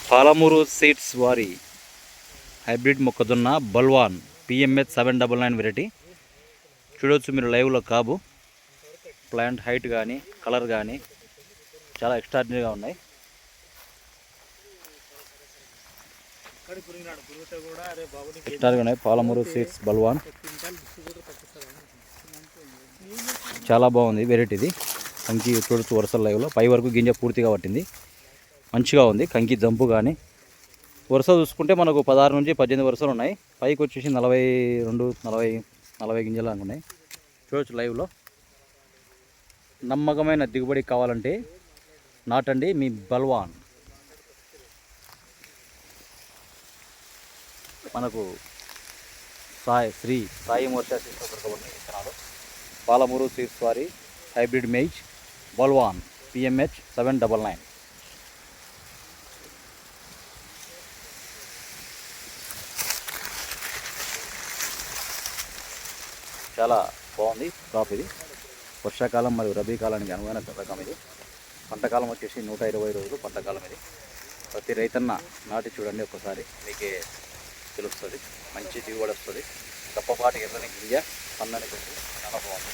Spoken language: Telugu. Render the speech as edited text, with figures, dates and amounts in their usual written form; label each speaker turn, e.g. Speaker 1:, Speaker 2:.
Speaker 1: పాలమూరు సీడ్స్ వారి హైబ్రిడ్ మొక్కజొన్న బల్వాన్ పిఎంహెచ్ 799 వెరైటీ చూడవచ్చు మీరు లైవ్లో కాపు. ప్లాంట్ హైట్ కానీ కలర్ కానీ చాలా ఎక్స్ట్రాడినరీగా ఉన్నాయి. ఎక్స్ట్రాగా ఉన్నాయి. పాలమూరు సీడ్స్ బల్వాన్ చాలా బాగుంది వెరైటీ ఇది. కంకి చూడొచ్చు వరుసల లైవ్లో పై వరకు గింజ పూర్తిగా పట్టింది. మంచిగా ఉంది కంకి జంపు కానీ. వరుస చూసుకుంటే మనకు 16 నుంచి 18 వరుసలు ఉన్నాయి. పైకి వచ్చేసి 42 గింజలు అనుకున్నాయి. చూడొచ్చు లైవ్లో. నమ్మకమైన దిగుబడి కావాలంటే నాటండి మీ బల్వాన్. మనకు శ్రీ సాయి మోర్చా విత్తనాలు పాలమూరు సీడ్స్ వారి హైబ్రిడ్ మేజ్ బల్వాన్ పిఎంహెచ్ 799. చాలా బాగుంది క్రాప్ ఇది. వర్షాకాలం మరియు రబీ కాలానికి అనువైన రకం ఇది. పంటకాలం వచ్చేసి 120 రోజులు పంటకాలం ఇది. ప్రతి రైతన్న నాటి చూడండి ఒకసారి, మీకే తెలుస్తుంది. మంచి దిగుబడి వస్తుంది. గొప్పపాటి ఎర్రని గింజ, సన్నని గింజ, చాలా బాగుంది.